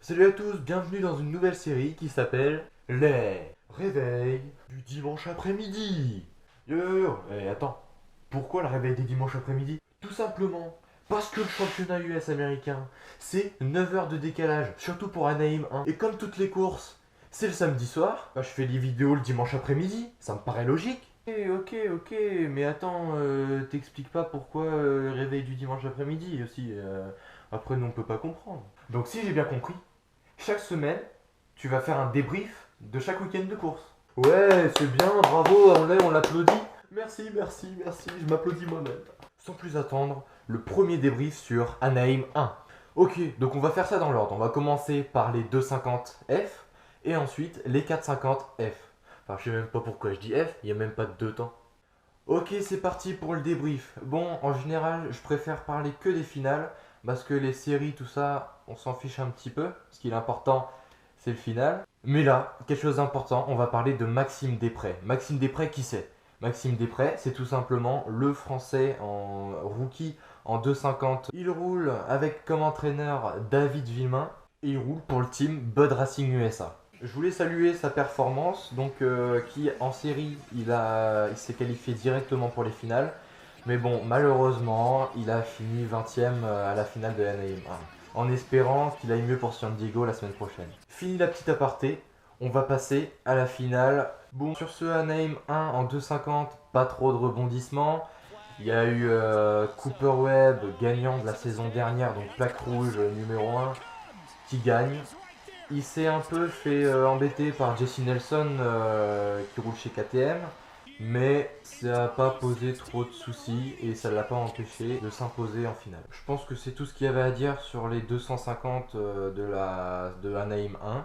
Salut à tous, bienvenue dans une nouvelle série qui s'appelle Les réveils du dimanche après-midi. Attends, pourquoi le réveil des dimanches après-midi? Tout simplement parce que le championnat US américain, c'est 9 heures de décalage, surtout pour Anaheim 1. Et comme toutes les courses, c'est le samedi soir, je fais les vidéos le dimanche après-midi, ça me paraît logique. Ok, mais attends, t'expliques pas pourquoi le réveil du dimanche après-midi aussi. Après, nous on peut pas comprendre. Donc si j'ai bien compris, chaque semaine, tu vas faire un débrief de chaque week-end de course. Ouais, c'est bien, bravo, on l'applaudit. Merci, je m'applaudis moi-même. Sans plus attendre, le premier débrief sur Anaheim 1. Ok, donc on va faire ça dans l'ordre. On va commencer par les 250F et ensuite les 450F. Enfin, je sais même pas pourquoi je dis F, il n'y a même pas de deux temps. Ok, c'est parti pour le débrief. Bon, en général, je préfère parler que des finales parce que les séries, tout ça, on s'en fiche un petit peu. Ce qui est important, c'est le final. Mais là, quelque chose d'important, on va parler de Maxime Després. Maxime Després, qui c'est? Maxime Després, c'est tout simplement le français en rookie en 250. Il roule avec comme entraîneur David Villemin et il roule pour le team Bud Racing USA. Je voulais saluer sa performance, qui en série, il s'est qualifié directement pour les finales. Mais bon, malheureusement, il a fini 20ème à la finale de Anaheim 1, en espérant qu'il aille mieux pour San Diego la semaine prochaine. Fini la petite aparté, on va passer à la finale. Bon, sur ce Anaheim 1 en 2,50, pas trop de rebondissements. Il y a eu Cooper Webb, gagnant de la saison dernière, donc plaque rouge numéro 1, qui gagne. Il s'est un peu fait embêter par Jesse Nelson qui roule chez KTM, mais ça n'a pas posé trop de soucis et ça ne l'a pas empêché de s'imposer en finale. Je pense que c'est tout ce qu'il y avait à dire sur les 250 de Anaheim 1.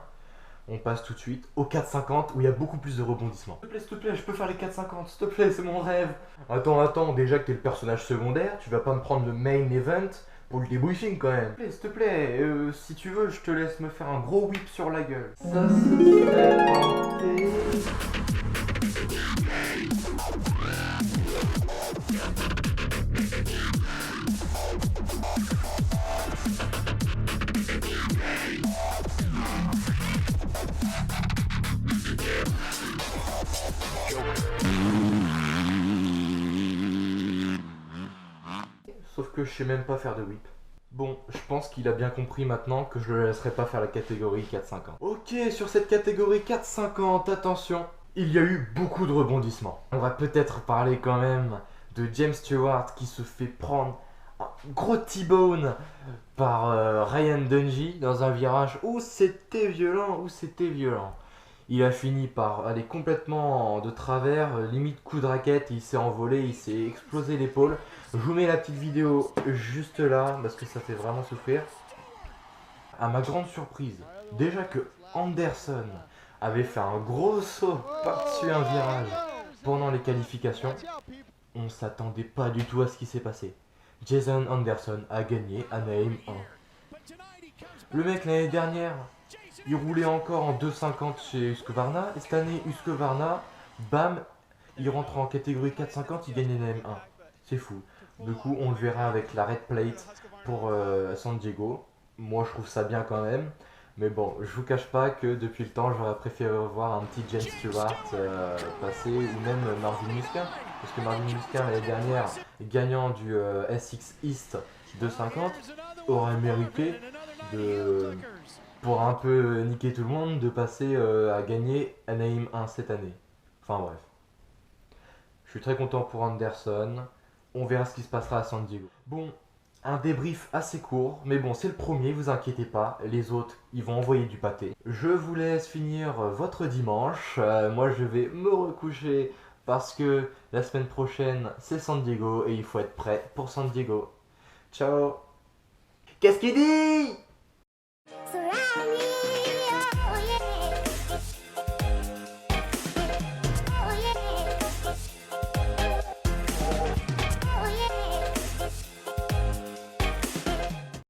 On passe tout de suite au 450 où il y a beaucoup plus de rebondissements. S'il te plaît, je peux faire les 450, s'il te plaît, c'est mon rêve. Attends, déjà que t'es le personnage secondaire, tu vas pas me prendre le main event pour le debriefing quand même. S'il te plaît, si tu veux, je te laisse me faire un gros whip sur la gueule. Ça, ce serait tenté. Sauf que je sais même pas faire de whip. Bon, je pense qu'il a bien compris maintenant que je le laisserai pas faire la catégorie 4-50. Ok, sur cette catégorie 4-50, attention, il y a eu beaucoup de rebondissements. On va peut-être parler quand même de James Stewart qui se fait prendre un gros T-bone par Ryan Dungey dans un virage où c'était violent, Il a fini par aller complètement de travers, limite coup de raquette, il s'est envolé, il s'est explosé l'épaule. Je vous mets la petite vidéo juste là parce que ça fait vraiment souffrir. À ma grande surprise, déjà que Anderson avait fait un gros saut par-dessus un virage pendant les qualifications, on s'attendait pas du tout à ce qui s'est passé. Jason Anderson a gagné Anaheim 1. Le mec l'année dernière, il roulait encore en 2,50 chez Husqvarna. Et cette année, Husqvarna, bam, il rentre en catégorie 4,50, il gagne Anaheim 1. C'est fou. Du coup, on le verra avec la Red Plate pour San Diego. Moi, je trouve ça bien quand même. Mais bon, je vous cache pas que depuis le temps, j'aurais préféré voir un petit James Stewart passer, ou même Marvin Musquin. Parce que Marvin Musquin, l'année dernière, gagnant du SX East 250, aurait mérité de, pour un peu niquer tout le monde, de passer à gagner Anaheim 1 cette année. Enfin bref. Je suis très content pour Anderson. On verra ce qui se passera à San Diego. Bon, un débrief assez court, mais bon, c'est le premier, vous inquiétez pas. Les autres, ils vont envoyer du pâté. Je vous laisse finir votre dimanche. Moi, je vais me recoucher parce que la semaine prochaine, c'est San Diego et il faut être prêt pour San Diego. Ciao. Qu'est-ce qu'il dit?